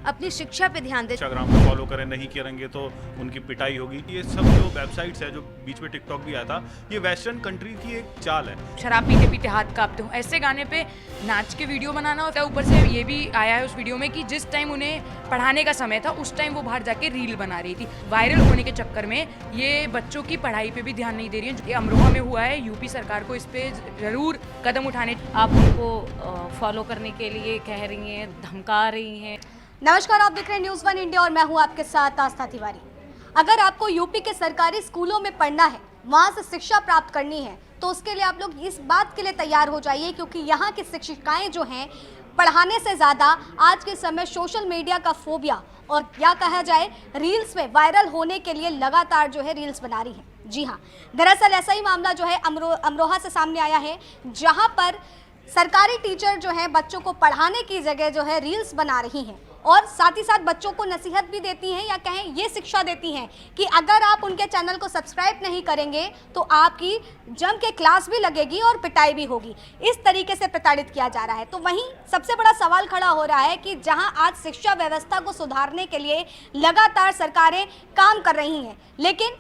अपनी शिक्षा पे ध्यान दें। इंस्टाग्राम पे फॉलो करें, नहीं करेंगे तो उनकी पिटाई होगी। ये सब जो वेबसाइट्स है, जो बीच में टिकटॉक भी आया था, ये वेस्टर्न कंट्री की एक चाल है। शराब पीते पीते हाथ कांपते हो, ऐसे गाने पे नाच के वीडियो बनाना होता है। ऊपर से ये भी आया है उस वीडियो में कि जिस टाइम उन्हें पढ़ाने का समय था उस टाइम वो बाहर जाके रील बना रही थी। वायरल होने के चक्कर में ये बच्चों की पढ़ाई पे भी ध्यान नहीं दे रही है। ये अमरोहा में हुआ है, यूपी सरकार को इस पे जरूर कदम उठाने। आप उनको फॉलो करने के लिए कह रही हैं, धमका रही हैं। नमस्कार, आप देख रहे हैं न्यूज़ वन इंडिया और मैं हूं आपके साथ आस्था तिवारी। अगर आपको यूपी के सरकारी स्कूलों में पढ़ना है, वहां से शिक्षा प्राप्त करनी है, तो उसके लिए आप लोग इस बात के लिए तैयार हो जाइए, क्योंकि यहाँ की शिक्षिकाएं जो हैं पढ़ाने से ज़्यादा आज के समय सोशल मीडिया का फोबिया और क्या कहा जाए रील्स में वायरल होने के लिए लगातार जो है रील्स बना रही हैं। जी हाँ, दरअसल ऐसा ही मामला जो है अमरोहा से सामने आया है, जहाँ पर सरकारी टीचर जो है बच्चों को पढ़ाने की जगह जो है रील्स बना रही हैं और साथ ही साथ बच्चों को नसीहत भी देती हैं, या कहें ये शिक्षा देती हैं कि अगर आप उनके चैनल को सब्सक्राइब नहीं करेंगे तो आपकी जम के क्लास भी लगेगी और पिटाई भी होगी। इस तरीके से प्रताड़ित किया जा रहा है। तो वहीं सबसे बड़ा सवाल खड़ा हो रहा है कि जहां आज शिक्षा व्यवस्था को सुधारने के लिए लगातार सरकारें काम कर रही हैं, लेकिन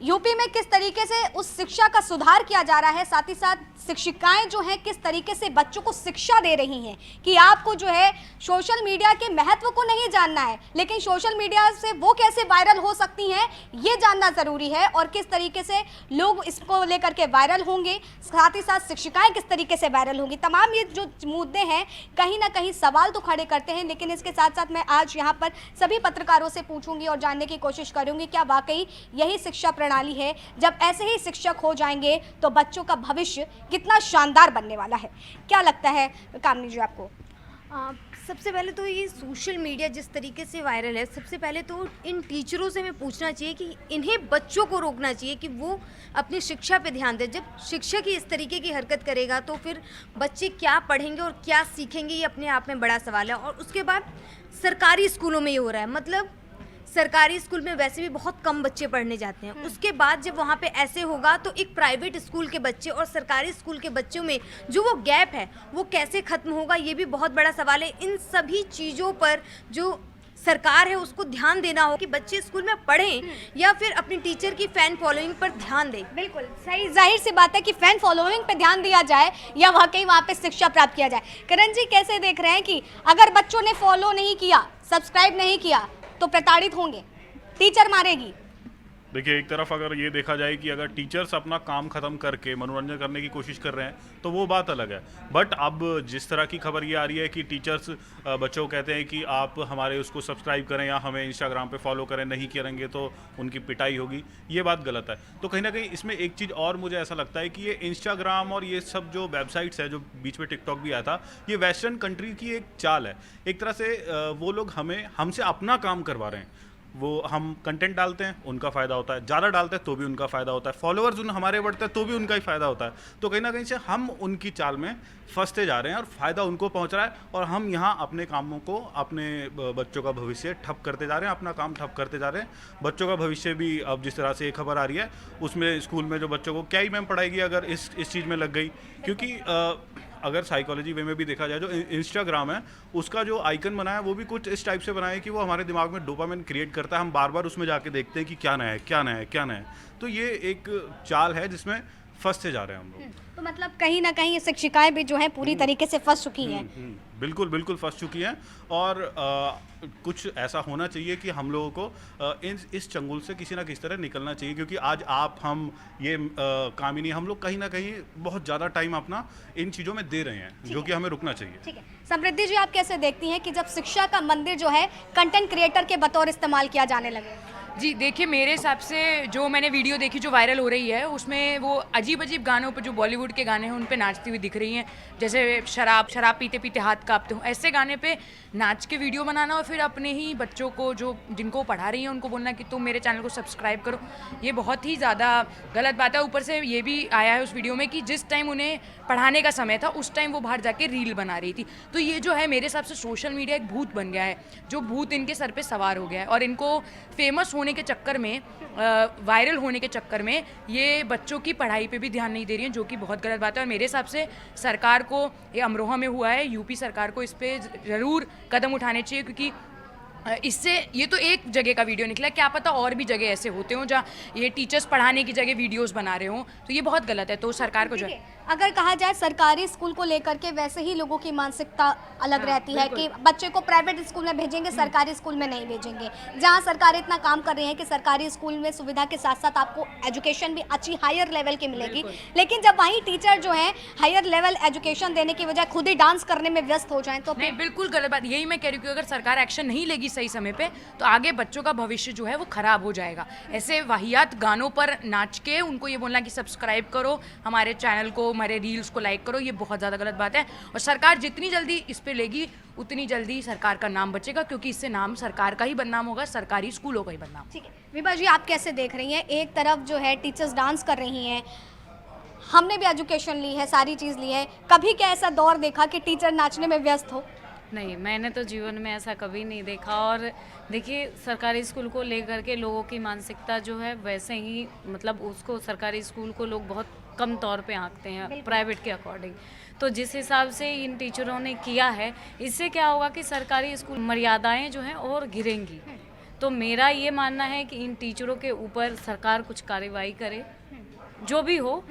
यूपी में किस तरीके से उस शिक्षा का सुधार किया जा रहा है, साथ ही साथ शिक्षिकाएं जो हैं किस तरीके से बच्चों को शिक्षा दे रही हैं कि आपको जो है सोशल मीडिया के महत्व को नहीं जानना है, लेकिन सोशल मीडिया से वो कैसे वायरल हो सकती हैं ये जानना ज़रूरी है, और किस तरीके से लोग इसको लेकर के वायरल होंगे, साथ ही साथ शिक्षिकाएं किस तरीके से वायरल होंगी। तमाम ये जो मुद्दे हैं कहीं ना कहीं सवाल तो खड़े करते हैं, लेकिन इसके साथ साथ मैं आज यहाँ पर सभी पत्रकारों से पूछूंगी और जानने की कोशिश करूँगी क्या वाकई यही शिक्षा प्रणाली है। जब ऐसे ही शिक्षक हो जाएंगे तो बच्चों का भविष्य कितना शानदार बनने वाला है। क्या लगता है कामनी जी आपको? सबसे पहले तो ये सोशल मीडिया जिस तरीके से वायरल है, सबसे पहले तो इन टीचरों से हमें पूछना चाहिए कि इन्हें बच्चों को रोकना चाहिए कि वो अपनी शिक्षा पे ध्यान दें। जब शिक्षक ही इस तरीके की हरकत करेगा तो फिर बच्चे क्या पढ़ेंगे और क्या सीखेंगे, ये अपने आप में बड़ा सवाल है। और उसके बाद सरकारी स्कूलों में ये हो रहा है, मतलब सरकारी स्कूल में वैसे भी बहुत कम बच्चे पढ़ने जाते हैं, उसके बाद जब वहाँ पे ऐसे होगा तो एक प्राइवेट स्कूल के बच्चे और सरकारी स्कूल के बच्चों में जो वो गैप है वो कैसे ख़त्म होगा, ये भी बहुत बड़ा सवाल है। इन सभी चीज़ों पर जो सरकार है उसको ध्यान देना हो कि बच्चे स्कूल में पढ़ें या फिर अपनी टीचर की फ़ैन फॉलोइंग पर ध्यान दें। बिल्कुल सही, जाहिर सी बात है कि फैन फॉलोइंग पे ध्यान दिया जाए या वाकई वहाँ पे शिक्षा प्राप्त किया जाए। करण जी कैसे देख रहे हैं कि अगर बच्चों ने फॉलो नहीं किया, सब्सक्राइब नहीं किया तो प्रताड़ित होंगे, टीचर मारेगी? देखिए, एक तरफ अगर ये देखा जाए कि अगर टीचर्स अपना काम खत्म करके मनोरंजन करने की कोशिश कर रहे हैं तो वो बात अलग है। बट अब जिस तरह की खबर ये आ रही है कि टीचर्स बच्चों को कहते हैं कि आप हमारे उसको सब्सक्राइब करें या हमें इंस्टाग्राम पे फॉलो करें, नहीं करेंगे तो उनकी पिटाई होगी, ये बात गलत है। तो कहीं ना कहीं इसमें एक चीज़ और मुझे ऐसा लगता है कि ये इंस्टाग्राम और ये सब जो वेबसाइट्स है, जो बीच में टिकटॉक भी आया था, ये वेस्टर्न कंट्री की एक चाल है। एक तरह से वो लोग हमसे अपना काम करवा रहे हैं। वो हम कंटेंट डालते हैं, उनका फ़ायदा होता है, ज़्यादा डालते हैं तो भी उनका फ़ायदा होता है, फॉलोअर्स हमारे बढ़ते हैं तो भी उनका ही फ़ायदा होता है। तो कहीं ना कहीं से हम उनकी चाल में फंसते जा रहे हैं और फ़ायदा उनको पहुंच रहा है, और हम यहाँ अपने कामों को, अपने बच्चों का भविष्य ठप करते जा रहे हैं, अपना काम ठप करते जा रहे हैं। बच्चों का भविष्य भी अब जिस तरह से एक खबर आ रही है उसमें स्कूल में जो बच्चों को क्या ही मैम पढ़ाएगी अगर इस चीज़ में लग गई। क्योंकि अगर साइकोलॉजी वे में भी देखा जाए, जो इंस्टाग्राम है उसका जो आइकन बनाया है वो भी कुछ इस टाइप से बनाया है कि वो हमारे दिमाग में डोपामिन क्रिएट करता है। हम बार बार उसमें जाके देखते हैं कि क्या नया है, क्या नया है, क्या नया है। तो ये एक चाल है जिसमें फंसते जा रहे हैं हम लोग। तो मतलब कहीं ना कहीं ये शिक्षिकाएं भी जो हैं पूरी तरीके से फंस चुकी हैं। बिल्कुल बिल्कुल फंस चुकी हैं। और कुछ ऐसा होना चाहिए कि हम लोगों को इस चंगुल से किसी ना किसी तरह निकलना चाहिए, क्योंकि आज आप हम ये काम ही नहीं, हम लोग कहीं ना कहीं बहुत ज़्यादा टाइम अपना इन चीज़ों में दे रहे हैं, जो कि हमें रुकना चाहिए। ठीक है, समृद्धि जी आप कैसे देखती हैं कि जब शिक्षा का मंदिर जो है कंटेंट क्रिएटर के बतौर इस्तेमाल किया जाने लगे? जी देखिए, मेरे हिसाब से जो मैंने वीडियो देखी जो वायरल हो रही है उसमें वो अजीब अजीब गानों पर, जो बॉलीवुड के गाने हैं उन पे नाचती हुई दिख रही हैं, जैसे शराब पीते पीते हाथ कांपते हो, ऐसे गाने पे नाच के वीडियो बनाना और फिर अपने ही बच्चों को जो जिनको पढ़ा रही हैं उनको बोलना कि तुम मेरे चैनल को सब्सक्राइब करो, ये बहुत ही ज़्यादा गलत बात है। ऊपर से ये भी आया है उस वीडियो में कि जिस टाइम उन्हें पढ़ाने का समय था उस टाइम वो बाहर जाके रील बना रही थी। तो ये जो है मेरे हिसाब से सोशल मीडिया एक भूत बन गया है, जो भूत इनके सर पे सवार हो गया है, और इनको फेमस होने के चक्कर में, वायरल होने के चक्कर में ये बच्चों की पढ़ाई पे भी ध्यान नहीं दे रही हैं, जो कि बहुत गलत बात है। और मेरे हिसाब से सरकार को, ये अमरोहा में हुआ है, यूपी सरकार को इस पे ज़रूर कदम उठाने चाहिए, क्योंकि इससे ये तो एक जगह का वीडियो निकला, क्या पता और भी जगह ऐसे होते हों जहाँ ये टीचर्स पढ़ाने की जगह वीडियोस बना रहे हों, तो ये बहुत गलत है। तो सरकार को जो है, अगर कहा जाए सरकारी स्कूल को लेकर के वैसे ही लोगों की मानसिकता अलग हाँ, रहती है कि बच्चे को प्राइवेट स्कूल में भेजेंगे, सरकारी स्कूल में नहीं भेजेंगे। जहां सरकार इतना काम कर रही है कि सरकारी स्कूल में सुविधा के साथ साथ आपको एजुकेशन भी अच्छी हायर लेवल की मिलेगी, लेकिन जब वहीं टीचर जो है हायर लेवल एजुकेशन देने की बजाय खुद ही डांस करने में व्यस्त हो जाएं तो नहीं, बिल्कुल गलत बात। यही मैं कह रही हूँ कि अगर सरकार एक्शन नहीं लेगी सही समय पे तो आगे बच्चों का भविष्य जो है वो खराब हो जाएगा। ऐसे वाहियात गानों पर नाच के उनको ये बोलना कि सब्सक्राइब करो हमारे चैनल को, हमारे रील्स को लाइक करो, ये बहुत ज़्यादा गलत बात है। और सरकार जितनी जल्दी इस पे लेगी उतनी जल्दी सरकार का नाम बचेगा, क्योंकि इससे नाम सरकार का ही बदनाम होगा, सरकारी स्कूलों का ही बदनाम। ठीक है विभा जी, आप कैसे देख रही हैं? एक तरफ जो है टीचर्स डांस कर रही हैं, हमने भी एजुकेशन ली है, सारी चीज़ ली है, कभी क्या ऐसा दौर देखा कि टीचर नाचने में व्यस्त हो? नहीं, मैंने तो जीवन में ऐसा कभी नहीं देखा। और देखिए, सरकारी स्कूल को लेकर के लोगों की मानसिकता जो है वैसे ही, मतलब उसको सरकारी स्कूल को लोग बहुत कम तौर पे आंकते हैं प्राइवेट के अकॉर्डिंग। तो जिस हिसाब से इन टीचरों ने किया है, इससे क्या होगा कि सरकारी स्कूल मर्यादाएं जो हैं और गिरेंगी। तो मेरा ये मानना है कि इन टीचरों के ऊपर सरकार कुछ कार्रवाई करे, जो भी हो,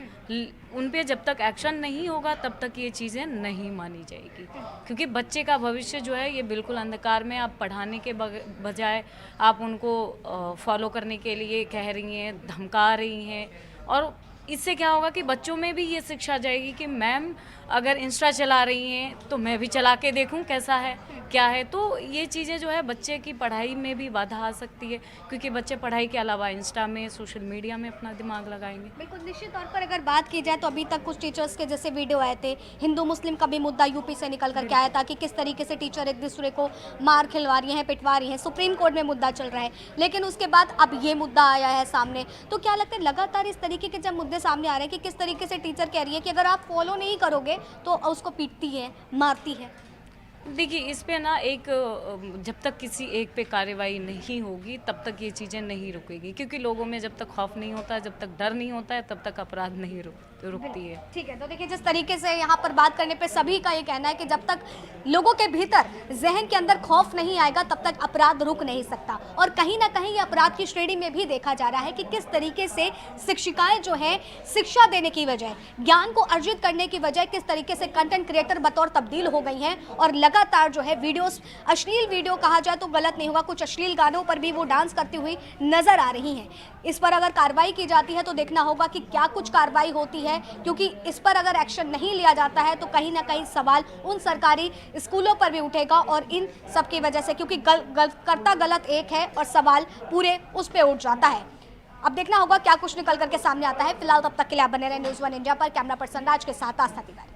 उन पे जब तक एक्शन नहीं होगा तब तक ये चीज़ें नहीं मानी जाएगी। क्योंकि बच्चे का भविष्य जो है ये बिल्कुल अंधकार में, आप पढ़ाने के बजाय आप उनको फॉलो करने के लिए कह रही हैं, धमका रही हैं। और इससे क्या होगा कि बच्चों में भी ये शिक्षा जाएगी कि मैम अगर इंस्टा चला रही हैं तो मैं भी चला के देखूं कैसा है क्या है। तो ये चीज़ें जो है बच्चे की पढ़ाई में भी बाधा आ सकती है, क्योंकि बच्चे पढ़ाई के अलावा इंस्टा में, सोशल मीडिया में अपना दिमाग लगाएंगे। बिल्कुल, निश्चित तौर पर अगर बात की जाए तो अभी तक कुछ टीचर्स के जैसे वीडियो आए थे, हिंदू मुस्लिम का भी मुद्दा यूपी से निकल करके आया था कि किस तरीके से टीचर एक दूसरे को मार खिलवा रही हैं, पिटवा रही हैं, सुप्रीम कोर्ट में मुद्दा चल रहा है। लेकिन उसके बाद अब ये मुद्दा आया है सामने। तो क्या लगता है लगातार इस तरीके के जब मुद्दे सामने आ रहे हैं कि किस तरीके से टीचर कह रही है कि अगर आप फॉलो नहीं करोगे तो उसको पीटती है, मारती है? देखिए, इस पे ना एक जब तक किसी एक पे कार्रवाई नहीं होगी तब तक ये चीज़ें नहीं रुकेगी, क्योंकि लोगों में जब तक खौफ नहीं होता है, जब तक डर नहीं होता है, तब तक अपराध नहीं रुकती है। ठीक है, तो देखिए जिस तरीके से यहाँ पर बात करने पे सभी का ये कहना है कि जब तक लोगों के भीतर जहन के अंदर खौफ नहीं आएगा तब तक अपराध रुक नहीं सकता। और कहीं ना कहीं ये अपराध की श्रेणी में भी देखा जा रहा है कि किस तरीके से शिक्षिकाएं जो है शिक्षा देने की बजाय, ज्ञान को अर्जित करने की बजाय किस तरीके से कंटेंट क्रिएटर बतौर तब्दील हो गई हैं और लगातार जो है वीडियोस, अश्लील वीडियो कहा जाए तो गलत नहीं होगा, कुछ अश्लील गानों पर भी वो डांस करती हुई नजर आ रही हैं। इस पर अगर कार्रवाई की जाती है तो देखना होगा कि क्या कुछ कार्रवाई होती है, क्योंकि इस पर अगर एक्शन नहीं लिया जाता है तो कहीं ना कहीं सवाल उन सरकारी स्कूलों पर भी उठेगा और इन सब की वजह से, क्योंकि करता गलत एक है और सवाल पूरे उस पर उठ जाता है। अब देखना होगा क्या कुछ निकल करके सामने आता है। फिलहाल तब तक के लिए आप बने रहे न्यूज़ 1 इंडिया पर। कैमरा पर्सन राज के साथ आस्था तिवारी।